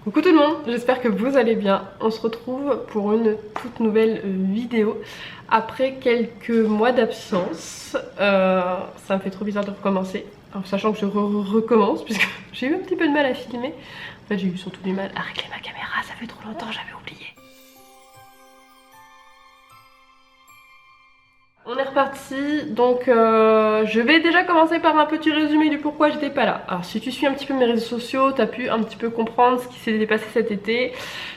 Coucou tout le monde, j'espère que vous allez bien. On se retrouve pour une toute nouvelle vidéo après quelques mois d'absence. Ça me fait trop bizarre de recommencer, en sachant que je recommence puisque j'ai eu un petit peu de mal à filmer. En fait j'ai eu surtout du mal à régler ma caméra, ça fait trop longtemps, j'avais oublié. On est reparti, donc je vais déjà commencer par un petit résumé du pourquoi j'étais pas là. Alors si tu suis un petit peu mes réseaux sociaux, t'as pu un petit peu comprendre ce qui s'est passé cet été.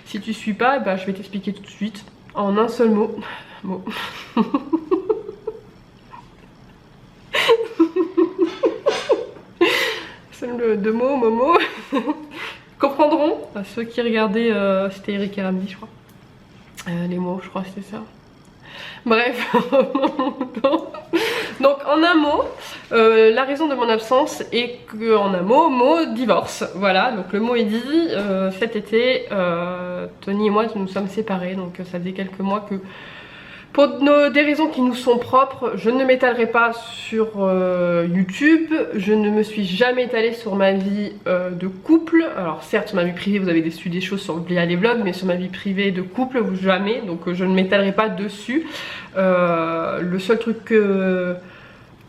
Si tu suis pas, bah, je vais t'expliquer tout de suite en un seul mot. C'est le deux mots, Momo. Comprendront, ceux qui regardaient, c'était Eric et Ramsey je crois. Les mots, je crois que c'était ça. Bref, donc en un mot, la raison de mon absence est qu'en un mot, divorce. Voilà, donc le mot est dit. Cet été, Tony et moi nous sommes séparés, donc ça faisait quelques mois que, pour des raisons qui nous sont propres, je ne m'étalerai pas sur YouTube. Je ne me suis jamais étalée sur ma vie de couple. Alors certes sur ma vie privée vous avez des choses via les vlogs, mais sur ma vie privée de couple jamais. Donc je ne m'étalerai pas dessus. Le seul truc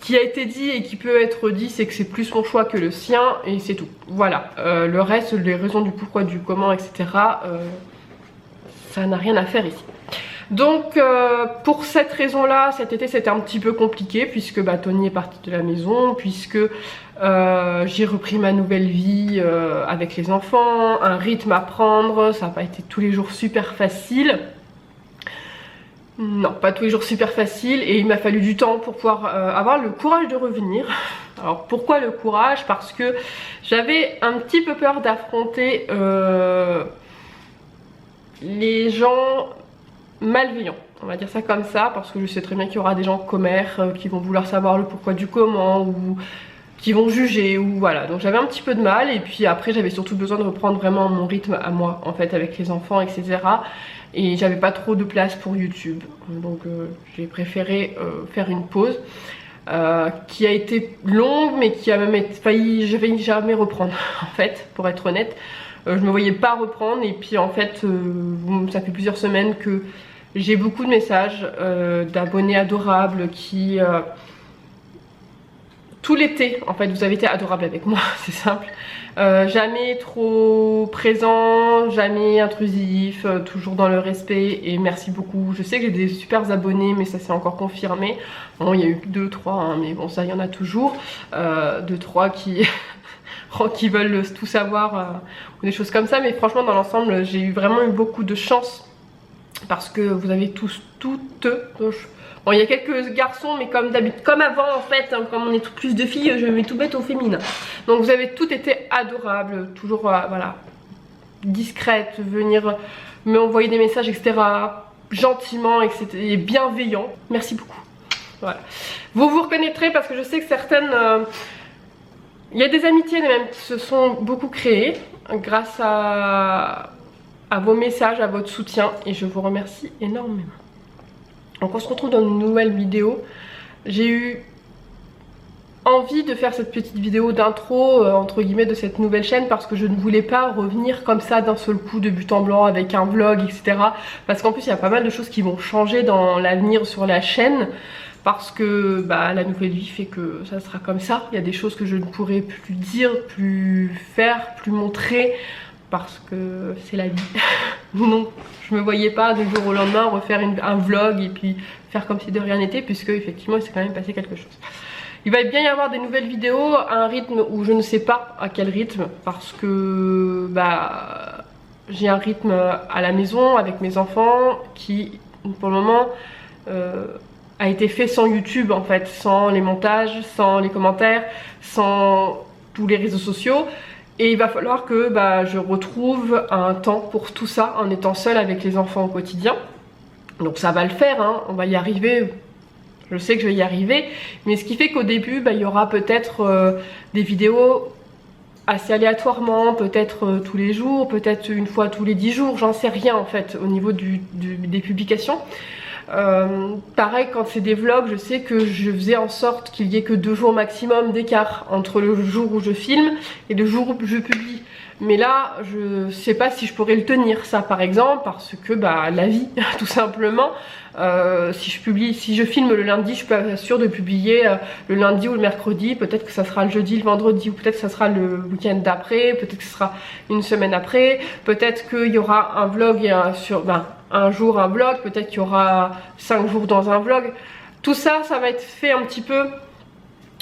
qui a été dit et qui peut être dit, c'est que c'est plus mon choix que le sien et c'est tout. Voilà. Le reste, les raisons du pourquoi, du comment, etc. Ça n'a rien à faire ici. Donc pour cette raison là, cet été c'était un petit peu compliqué puisque bah, Tony est parti de la maison, puisque j'ai repris ma nouvelle vie avec les enfants, un rythme à prendre, ça n'a pas été tous les jours super facile. Non, pas tous les jours super facile, et il m'a fallu du temps pour pouvoir avoir le courage de revenir. Alors pourquoi le courage? Parce que j'avais un petit peu peur d'affronter les gens malveillants, on va dire ça comme ça, parce que je sais très bien qu'il y aura des gens commères qui vont vouloir savoir le pourquoi du comment, ou qui vont juger, ou voilà. Donc j'avais un petit peu de mal, et puis après j'avais surtout besoin de reprendre vraiment mon rythme à moi, en fait, avec les enfants, etc. Et j'avais pas trop de place pour YouTube, donc j'ai préféré faire une pause qui a été longue, mais qui a même failli jamais reprendre, en fait, pour être honnête. Je me voyais pas reprendre, et puis en fait ça fait plusieurs semaines que j'ai beaucoup de messages d'abonnés adorables qui tout l'été en fait vous avez été adorables avec moi, c'est simple. Jamais trop présent, jamais intrusif, toujours dans le respect, et merci beaucoup. Je sais que j'ai des super abonnés, mais ça s'est encore confirmé. Bon, il y a eu 2-3 hein, mais bon, ça il y en a toujours 2-3 qui veulent tout savoir ou des choses comme ça, mais franchement dans l'ensemble j'ai vraiment eu beaucoup de chance parce que vous avez tous, toutes, bon il y a quelques garçons, mais comme d'habitude, comme avant en fait, hein, comme on est plus de filles, je vais tout mettre au féminin. Donc vous avez toutes été adorables, toujours voilà, discrètes, venir me envoyer des messages, etc. gentiment, etc. et bienveillant. Merci beaucoup. Voilà. Vous vous reconnaîtrez parce que je sais que certaines... il y a des amitiés même qui se sont beaucoup créées grâce à vos messages, à votre soutien, et je vous remercie énormément. Donc on se retrouve dans une nouvelle vidéo. J'ai eu envie de faire cette petite vidéo d'intro entre guillemets de cette nouvelle chaîne parce que je ne voulais pas revenir comme ça d'un seul coup de but en blanc avec un vlog, etc. Parce qu'en plus il y a pas mal de choses qui vont changer dans l'avenir sur la chaîne. Parce que bah, la nouvelle vie fait que ça sera comme ça. Il y a des choses que je ne pourrai plus dire, plus faire, plus montrer, parce que c'est la vie. Non, je me voyais pas du jour au lendemain refaire un vlog et puis faire comme si de rien n'était, puisque effectivement il s'est quand même passé quelque chose. Il va bien y avoir des nouvelles vidéos à un rythme où je ne sais pas à quel rythme, parce que bah, j'ai un rythme à la maison avec mes enfants qui pour le moment a été fait sans YouTube en fait, sans les montages, sans les commentaires, sans tous les réseaux sociaux. Et il va falloir que bah, je retrouve un temps pour tout ça en étant seule avec les enfants au quotidien. Donc ça va le faire, hein, on va y arriver. Je sais que je vais y arriver. Mais ce qui fait qu'au début, bah, il y aura peut-être des vidéos assez aléatoirement, peut-être tous les jours, peut-être une fois tous les 10 jours, j'en sais rien en fait au niveau des publications. Pareil quand c'est des vlogs, je sais que je faisais en sorte qu'il y ait que 2 jours maximum d'écart entre le jour où je filme et le jour où je publie. mais là je sais pas si je pourrais le tenir ça par exemple, parce que bah la vie tout simplement. Si je filme le lundi, je suis pas sûre de publier le lundi ou le mercredi, peut-être que ça sera le jeudi, le vendredi, ou peut-être que ça sera le week-end d'après, peut-être que ce sera une semaine après, peut-être qu'il y aura un vlog et un jour un vlog, peut-être qu'il y aura 5 jours dans un vlog. Tout ça, ça va être fait un petit peu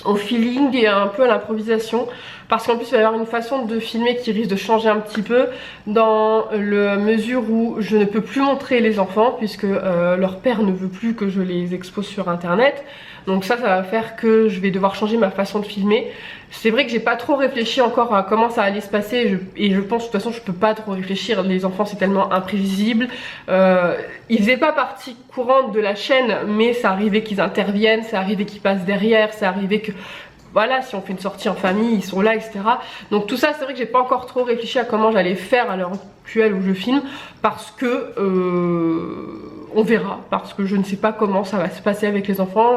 au feeling et un peu à l'improvisation, parce qu'en plus il va y avoir une façon de filmer qui risque de changer un petit peu, dans la mesure où je ne peux plus montrer les enfants puisque leur père ne veut plus que je les expose sur internet. Donc ça va faire que je vais devoir changer ma façon de filmer. C'est vrai que j'ai pas trop réfléchi encore à comment ça allait se passer, et je pense de toute façon je peux pas trop réfléchir, les enfants c'est tellement imprévisible. Ils faisaient pas partie courante de la chaîne, mais ça arrivait qu'ils interviennent, ça arrivait qu'ils passent derrière, ça arrivait que voilà, si on fait une sortie en famille, ils sont là, etc. Donc tout ça, c'est vrai que j'ai pas encore trop réfléchi à comment j'allais faire à l'heure actuelle où je filme, parce que on verra, parce que je ne sais pas comment ça va se passer avec les enfants.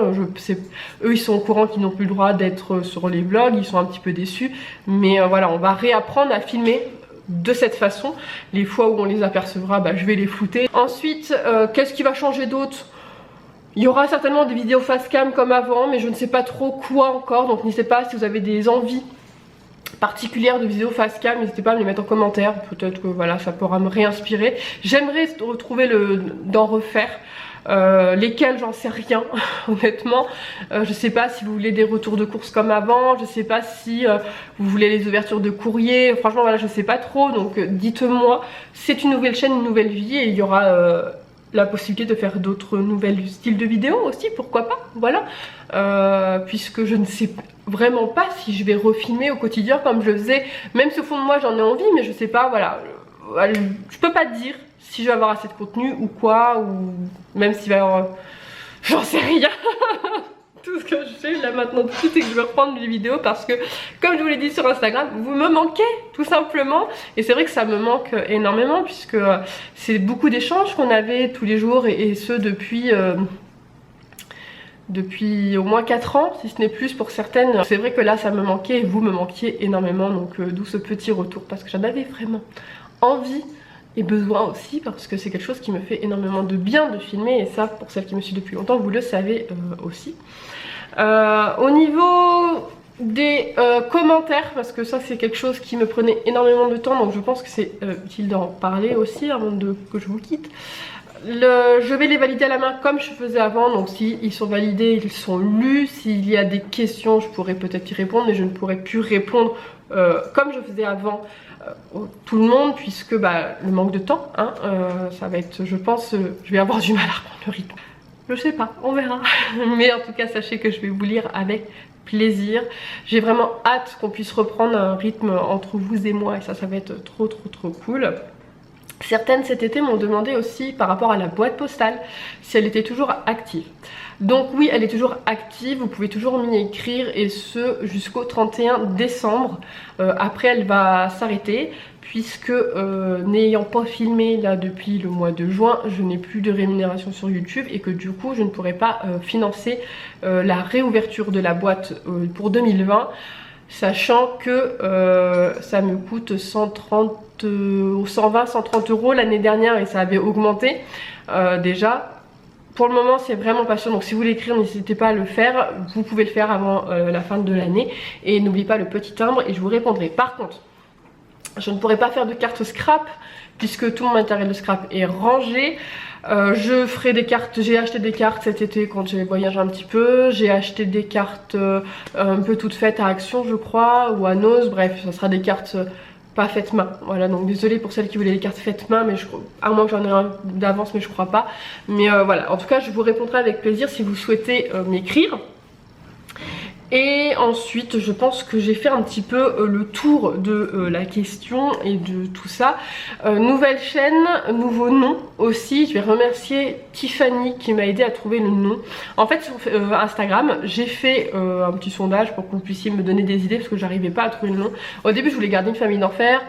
Eux ils sont au courant qu'ils n'ont plus le droit d'être sur les vlogs, ils sont un petit peu déçus, mais voilà, on va réapprendre à filmer de cette façon. Les fois où on les apercevra, bah, je vais les flouter. Ensuite, qu'est-ce qui va changer d'autre? Il y aura certainement des vidéos face cam comme avant, mais je ne sais pas trop quoi encore, donc n'hésitez pas si vous avez des envies particulières de vidéos face cam, n'hésitez pas à me les mettre en commentaire, peut-être que voilà, ça pourra me réinspirer. J'aimerais retrouver d'en refaire. Lesquels, j'en sais rien honnêtement. Je sais pas si vous voulez des retours de courses comme avant, je sais pas si vous voulez les ouvertures de courrier, franchement voilà, je sais pas trop, donc dites-moi. C'est une nouvelle chaîne, une nouvelle vie, et il y aura la possibilité de faire d'autres nouvelles styles de vidéos aussi, pourquoi pas, voilà. Puisque je ne sais vraiment pas si je vais refilmer au quotidien comme je le faisais, même si au fond de moi j'en ai envie, mais je sais pas, voilà. Je peux pas te dire si je vais avoir assez de contenu ou quoi, ou même s'il va y avoir... J'en sais rien. Tout ce que je sais là maintenant tout de suite, c'est que je vais reprendre les vidéos parce que, comme je vous l'ai dit sur Instagram, vous me manquez tout simplement. Et c'est vrai que ça me manque énormément, puisque c'est beaucoup d'échanges qu'on avait tous les jours, et ce depuis au moins 4 ans, si ce n'est plus pour certaines. C'est vrai que là ça me manquait, et vous me manquiez énormément, donc d'où ce petit retour, parce que j'en avais vraiment envie et besoin aussi, parce que c'est quelque chose qui me fait énormément de bien de filmer, et ça, pour celles qui me suivent depuis longtemps, vous le savez aussi. Au niveau des commentaires, parce que ça c'est quelque chose qui me prenait énormément de temps, donc je pense que c'est utile d'en parler aussi avant que je vous quitte. Je vais les valider à la main comme je faisais avant, donc si ils sont validés, ils sont lus. S'il y a des questions, je pourrais peut-être y répondre, mais je ne pourrais plus répondre comme je faisais avant tout le monde, puisque bah, le manque de temps, hein, ça va être, je pense, je vais avoir du mal à reprendre le rythme. Je sais pas, on verra. Mais en tout cas, sachez que je vais vous lire avec plaisir. J'ai vraiment hâte qu'on puisse reprendre un rythme entre vous et moi, et ça va être trop cool. Certaines cet été m'ont demandé aussi par rapport à la boîte postale si elle était toujours active. Donc oui, elle est toujours active, vous pouvez toujours m'y écrire, et ce jusqu'au 31 décembre. Après elle va s'arrêter, puisque n'ayant pas filmé là depuis le mois de juin, je n'ai plus de rémunération sur YouTube, et que du coup je ne pourrai pas financer la réouverture de la boîte pour 2020. Sachant que ça me coûte 120, 130 euros l'année dernière, et ça avait augmenté déjà. Pour le moment c'est vraiment pas sûr, donc si vous voulez écrire, n'hésitez pas à le faire. Vous pouvez le faire avant la fin de l'année, et n'oubliez pas le petit timbre et je vous répondrai. Par contre, je ne pourrai pas faire de carte scrap puisque tout mon matériel de scrap est rangé. Je ferai des cartes, j'ai acheté des cartes cet été quand j'ai voyagé un petit peu. J'ai acheté des cartes un peu toutes faites à Action je crois, ou à Nose, bref ça sera des cartes pas faites main. Voilà, donc désolée pour celles qui voulaient les cartes faites main, mais à moins que j'en ai un d'avance, mais je crois pas. Mais voilà, en tout cas je vous répondrai avec plaisir si vous souhaitez m'écrire. Et ensuite je pense que j'ai fait un petit peu le tour de la question et de tout ça. Nouvelle chaîne, nouveau nom aussi. Je vais remercier Tiffany qui m'a aidé à trouver le nom. En fait sur Instagram j'ai fait un petit sondage pour que vous puissiez me donner des idées, parce que j'arrivais pas à trouver le nom. Au début je voulais garder Une famille d'enfer.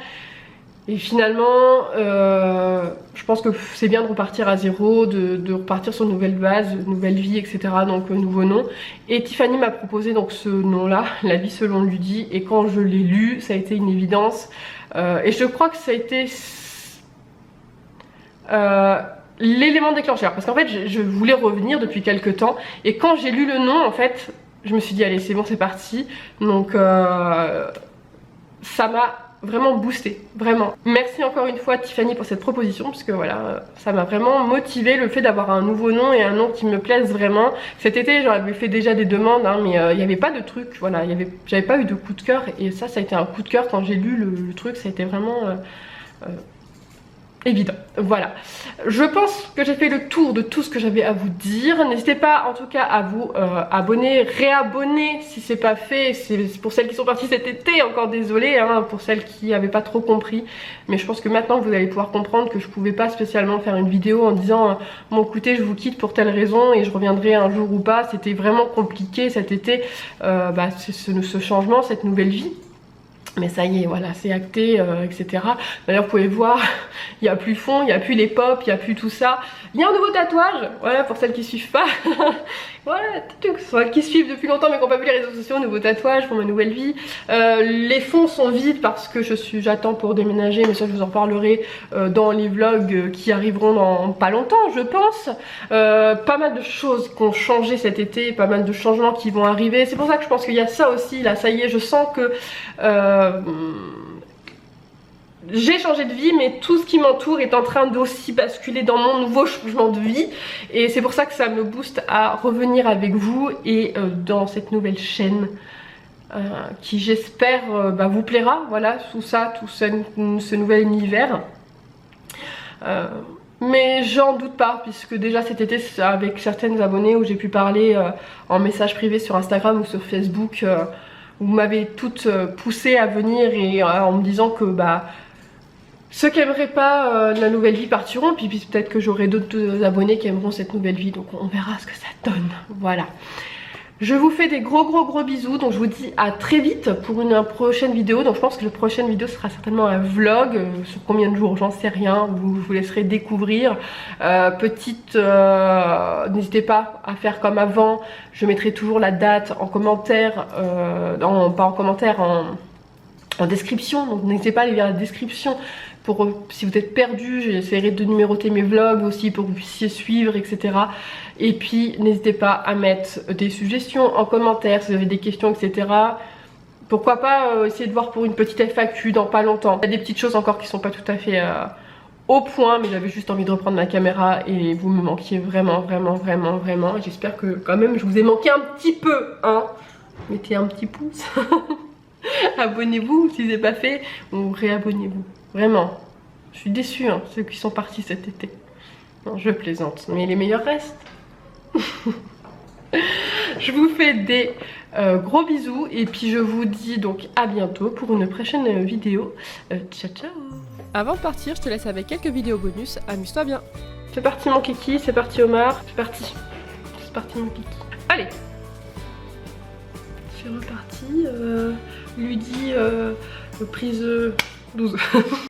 Et finalement, je pense que c'est bien de repartir à zéro, de repartir sur une nouvelle base, une nouvelle vie, etc. Donc nouveau nom. Et Tiffany m'a proposé donc ce nom-là, La vie selon Ludie. Et quand je l'ai lu, ça a été une évidence. Et je crois que ça a été l'élément déclencheur. Parce qu'en fait, je voulais revenir depuis quelques temps. Et quand j'ai lu le nom, en fait, je me suis dit, allez, c'est bon, c'est parti. Donc ça m'a vraiment boosté, vraiment. Merci encore une fois Tiffany pour cette proposition, parce que voilà, ça m'a vraiment motivé le fait d'avoir un nouveau nom et un nom qui me plaise vraiment. Cet été j'avais fait déjà des demandes, hein, mais il n'y avait pas de truc, voilà, j'avais pas eu de coup de cœur, et ça a été un coup de cœur quand j'ai lu le truc, ça a été vraiment évident. Voilà, je pense que j'ai fait le tour de tout ce que j'avais à vous dire. N'hésitez pas en tout cas à vous abonner, réabonner si c'est pas fait. C'est pour celles qui sont parties cet été, encore désolée hein, pour celles qui n'avaient pas trop compris, mais je pense que maintenant vous allez pouvoir comprendre que je pouvais pas spécialement faire une vidéo en disant bon écoutez, je vous quitte pour telle raison et je reviendrai un jour ou pas. C'était vraiment compliqué cet été, ce changement, cette nouvelle vie. Mais ça y est, voilà, c'est acté, etc. D'ailleurs, vous pouvez voir, il n'y a plus fond, il n'y a plus les pop, il n'y a plus tout ça. Il y a un nouveau tatouage, voilà, pour celles qui suivent pas. Voilà, celles qui suivent depuis longtemps mais qui n'ont pas vu les réseaux sociaux, nouveau tatouage pour ma nouvelle vie. Les fonds sont vides parce que j'attends pour déménager, mais ça je vous en parlerai dans les vlogs qui arriveront dans pas longtemps, je pense. Pas mal de choses qui ont changé cet été, pas mal de changements qui vont arriver. C'est pour ça que je pense qu'il y a ça aussi, là, ça y est, je sens que j'ai changé de vie, mais tout ce qui m'entoure est en train d'aussi basculer dans mon nouveau changement de vie, et c'est pour ça que ça me booste à revenir avec vous et dans cette nouvelle chaîne qui j'espère vous plaira, voilà, tout ça, tout ce nouvel univers. Mais j'en doute pas, puisque déjà cet été avec certaines abonnées où j'ai pu parler en message privé sur Instagram ou sur Facebook, vous m'avez toutes poussé à venir et en me disant que ceux qui n'aimeraient pas la nouvelle vie partiront, puis peut-être que j'aurai d'autres abonnés qui aimeront cette nouvelle vie, donc on verra ce que ça donne. Voilà. Je vous fais des gros bisous, donc je vous dis à très vite pour une prochaine vidéo. Donc je pense que la prochaine vidéo sera certainement un vlog, sur combien de jours, j'en sais rien, je vous laisserai découvrir. N'hésitez pas à faire comme avant, je mettrai toujours la date en commentaire, pas en commentaire, en description, donc n'hésitez pas à aller vers la description si vous êtes perdu. J'essaierai de numéroter mes vlogs aussi pour que vous puissiez suivre, etc. Et puis n'hésitez pas à mettre des suggestions en commentaire si vous avez des questions, etc. Pourquoi pas essayer de voir pour une petite FAQ dans pas longtemps. Il y a des petites choses encore qui sont pas tout à fait au point, mais j'avais juste envie de reprendre ma caméra et vous me manquiez vraiment. J'espère que quand même je vous ai manqué un petit peu, hein. Mettez un petit pouce. Abonnez-vous si c'est pas fait, ou réabonnez-vous. Vraiment, je suis déçue, hein, ceux qui sont partis cet été. Non, je plaisante, mais les meilleurs restent. Je vous fais des gros bisous et puis je vous dis donc à bientôt pour une prochaine vidéo. Ciao ciao. Avant de partir, je te laisse avec quelques vidéos bonus. Amuse-toi bien. C'est parti mon kiki, c'est parti Omar, c'est parti. C'est parti mon kiki. Allez. C'est reparti. Ludie prise 12.